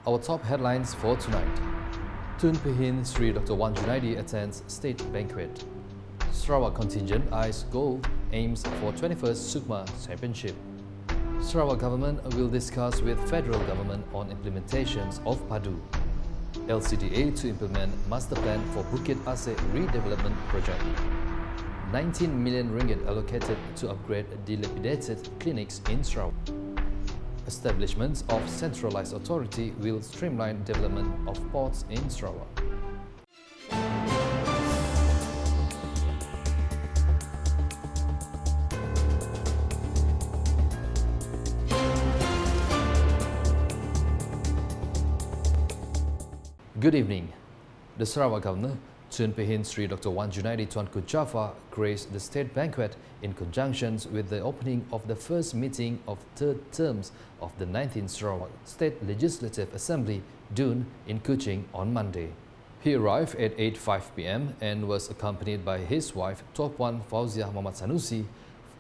Our top headlines for tonight. Tun Pehin Sri Dr. Wan Junaidi attends State Banquet. Sarawak Contingent Ice Gold aims for 21st SUKMA Championship. Sarawak government will discuss with federal government on implementations of PADU. LCDA to implement Masterplan for Bukit Assek Redevelopment project. 19 million ringgit allocated to upgrade Dilapidated Clinics in Sarawak. Establishments of Centralised authority will streamline development of ports in Sarawak. Good evening. The Sarawak Governor, Tun Pehin Sri Dr. Wan Junaidi Tuanku Jaafar, graced the state banquet in conjunction with the opening of the first meeting of third terms of the 19th Sarawak State Legislative Assembly, DUN, in Kuching on Monday. He arrived at 8:05 p.m. and was accompanied by his wife, Top Wan Fauziah Muhammad Sanusi,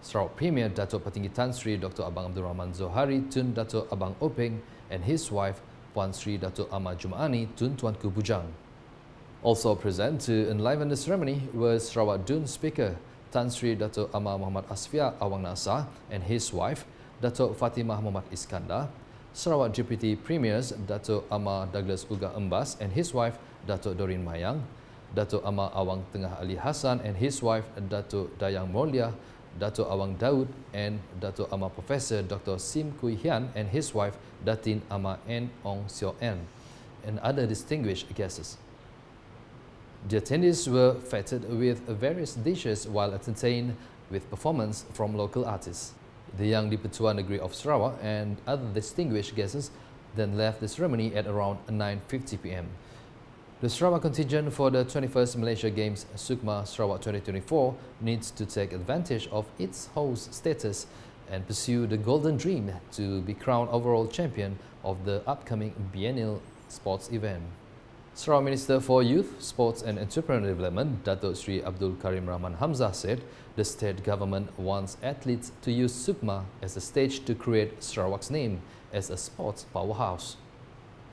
Sarawak Premier Datuk Petinggi Tan Sri Dr. Abang Abdul Rahman Zohari Tun Datuk Abang Openg, and his wife, Puan Sri Datuk Ahmad Jumaani Tun Tuanku Bujang. Also present to enliven the ceremony was Sarawak DUN Speaker Tan Sri Datuk Amar Muhammad Asfia Awang Nasar and his wife, Datuk Fatimah Muhammad Iskandar, Sarawak Deputy Premiers Datuk Amar Douglas Uga Embas and his wife, Datuk Doreen Mayang, Datuk Amar Awang Tengah Ali Hassan and his wife, Datuk Dayang Molia, Datuk Awang Daud and Datuk Amar Professor Dr. Sim Kui Hian and his wife, Datin Amar N. Ong Seo N, and other distinguished guests. The attendees were feted with various dishes while entertained with performance from local artists. The Yang di-Pertuan Negeri of Sarawak and other distinguished guests then left the ceremony at around 9:50 p.m. The Sarawak contingent for the 21st Malaysia Games SUKMA Sarawak 2024 needs to take advantage of its host status and pursue the golden dream to be crowned overall champion of the upcoming biennial sports event. Sarawak Minister for Youth, Sports and Entrepreneurial Development, Datuk Sri Abdul Karim Rahman Hamzah said the state government wants athletes to use SUKMA as a stage to create Sarawak's name as a sports powerhouse.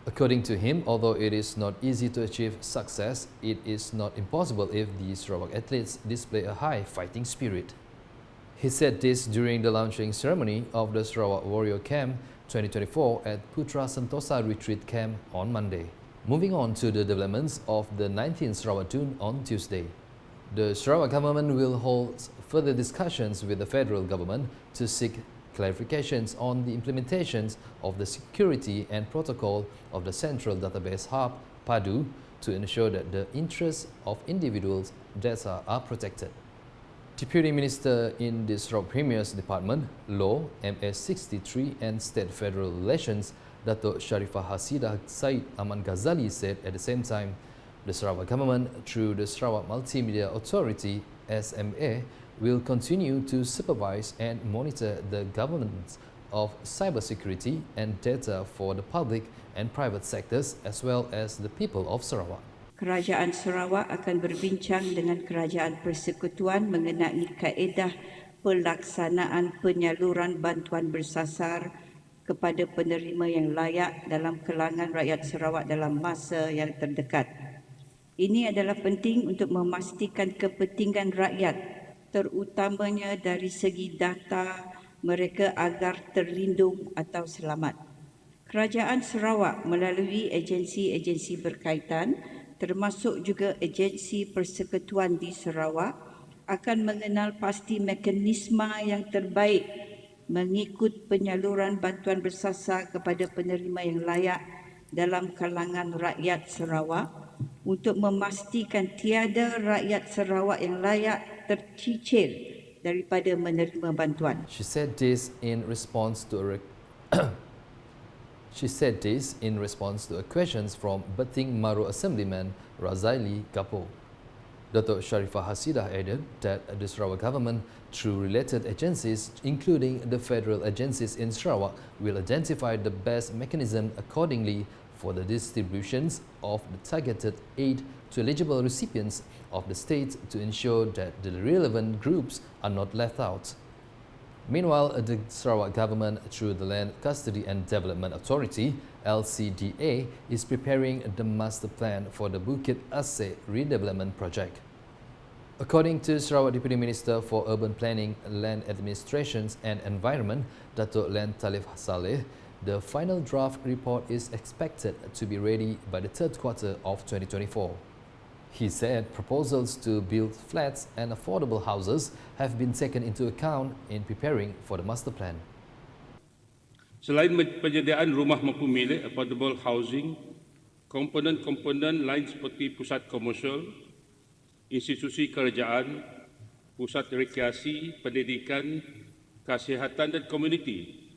According to him, although it is not easy to achieve success, it is not impossible if the Sarawak athletes display a high fighting spirit. He said this during the launching ceremony of the Sarawak Warrior Camp 2024 at Putra Sentosa Retreat Camp on Monday. Moving on to the developments of the 19th Sarawak DUN on Tuesday. The Sarawak government will hold further discussions with the federal government to seek clarifications on the implementations of the security and protocol of the Central Database Hub, PADU, to ensure that the interests of individuals' data are protected. Deputy Minister in the Sarawak Premier's Department, Law, MS63 and State-Federal Relations, Datuk Sharifah Hasidah Said Aman Ghazali said at the same time, the Sarawak government, through the Sarawak Multimedia Authority, SMA, will continue to supervise and monitor the governance of cybersecurity and data for the public and private sectors as well as the people of Sarawak. Kerajaan Sarawak akan berbincang dengan Kerajaan Persekutuan mengenai kaedah pelaksanaan penyaluran bantuan bersasar kepada penerima yang layak dalam kalangan rakyat Sarawak dalam masa yang terdekat. Ini adalah penting untuk memastikan kepentingan rakyat, terutamanya dari segi data mereka agar terlindung atau selamat. Kerajaan Sarawak melalui agensi-agensi berkaitan, termasuk juga agensi persekutuan di Sarawak, akan mengenal pasti mekanisme yang terbaik mengikut penyaluran bantuan bersasar kepada penerima yang layak dalam kalangan rakyat Sarawak untuk memastikan tiada rakyat Sarawak yang layak tercicir daripada menerima bantuan. She said this in response to a questions from Beting Maru Assemblyman Razaili Kapo. Datuk Sharifah Hasidah added that the Sarawak government, through related agencies, including the federal agencies in Sarawak, will identify the best mechanism accordingly for the distributions of the targeted aid to eligible recipients of the state to ensure that the relevant groups are not left out. Meanwhile, the Sarawak government, through the Land Custody and Development Authority (LCDA), is preparing the master plan for the Bukit Assek redevelopment project. According to Sarawak Deputy Minister for Urban Planning, Land Administrations and Environment, Dato' Len Talif Saleh, the final draft report is expected to be ready by the third quarter of 2024. He said proposals to build flats and affordable houses have been taken into account in preparing for the master plan. Selain penyediaan rumah mampu milik, affordable housing, komponen-komponen lain seperti pusat komersial, institusi kerajaan, pusat rekreasi, pendidikan, kesihatan dan komuniti,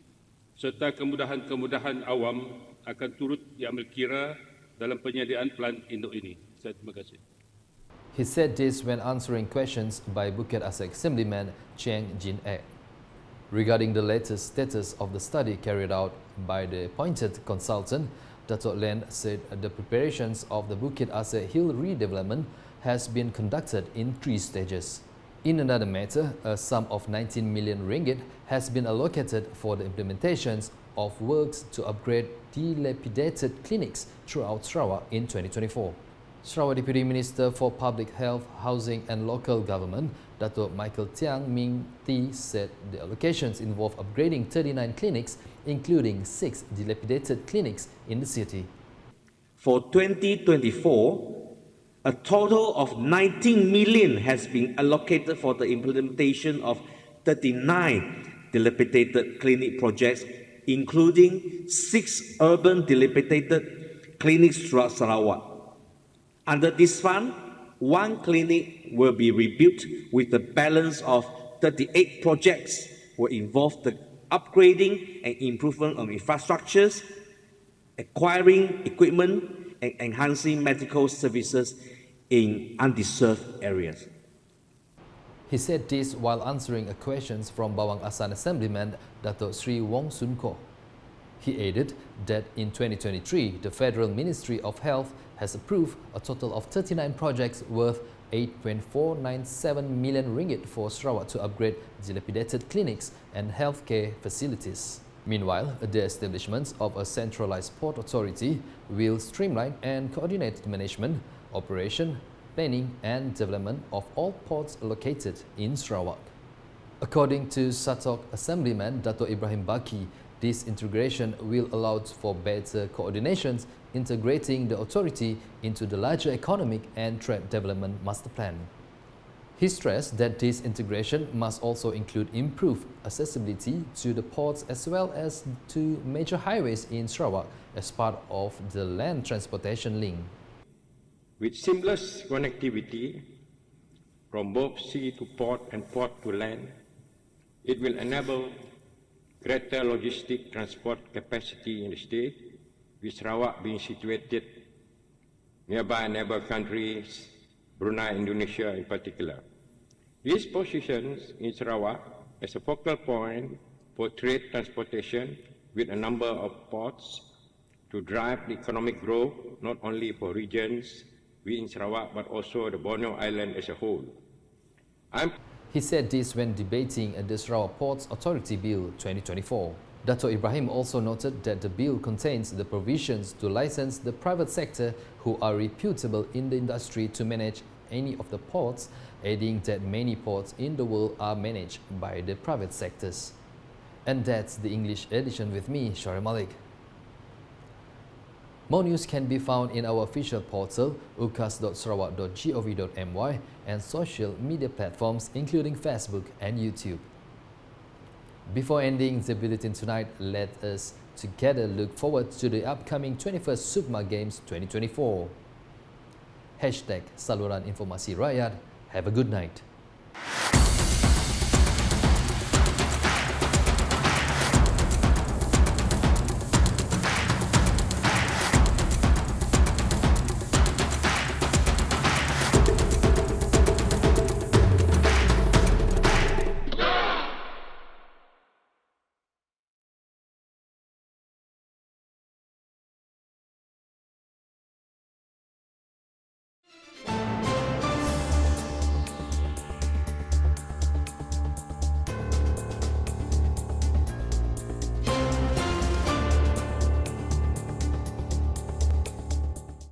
serta kemudahan-kemudahan awam akan turut diambil kira dalam penyediaan plan induk ini. Terima kasih. He said this when answering questions by Bukit Assek Assemblyman Cheng Jin Ek. Regarding the latest status of the study carried out by the appointed consultant, Dato' Len said the preparations of the Bukit Assek Hill redevelopment has been conducted in 3 stages. In another matter, a sum of 19 million ringgit has been allocated for the implementations of works to upgrade dilapidated clinics throughout Sarawak in 2024. Sarawak Deputy Minister for Public Health, Housing and Local Government, Dato' Michael Tiang Ming Ti, said the allocations involve upgrading 39 clinics, including 6 dilapidated clinics in the city. For 2024, a total of 19 million has been allocated for the implementation of 39 dilapidated clinic projects, including 6 urban dilapidated clinics throughout Sarawak. Under this fund, 1 clinic will be rebuilt, with the balance of 38 projects will involve the upgrading and improvement of infrastructures, acquiring equipment, and enhancing medical services in undeserved areas. He said this while answering a questions from Bawang Asan Assemblyman Dato' Sri Wong Sun Koh. He added that in 2023, the Federal Ministry of Health has approved a total of 39 projects worth 8.497 million ringgit for Sarawak to upgrade dilapidated clinics and healthcare facilities. Meanwhile, the establishment of a centralized port authority will streamline and coordinate the management, operation, planning and development of all ports located in Sarawak. According to SATOC Assemblyman Dato' Ibrahim Baki, this integration will allow for better coordinations, integrating the authority into the larger economic and trade development master plan. He stressed that this integration must also include improved accessibility to the ports as well as to major highways in Sarawak as part of the land transportation link. With seamless connectivity from both sea to port and port to land, it will enable greater logistic transport capacity in the state, with Sarawak being situated nearby neighbor countries, Brunei, Indonesia in particular. This positions in Sarawak as a focal point for trade transportation with a number of ports to drive the economic growth not only for regions within Sarawak but also the Borneo Island as a whole. He said this when debating the Sarawak Ports Authority Bill 2024. Dato' Ibrahim also noted that the bill contains the provisions to license the private sector who are reputable in the industry to manage any of the ports, adding that many ports in the world are managed by the private sectors. And that's the English edition with me, Sharill Malek. More news can be found in our official portal, ukas.sarawak.gov.my, and social media platforms including Facebook and YouTube. Before ending the bulletin tonight, let us together look forward to the upcoming 21st SUKMA Games 2024. #Saluran Informasi Rakyat. Have a good night.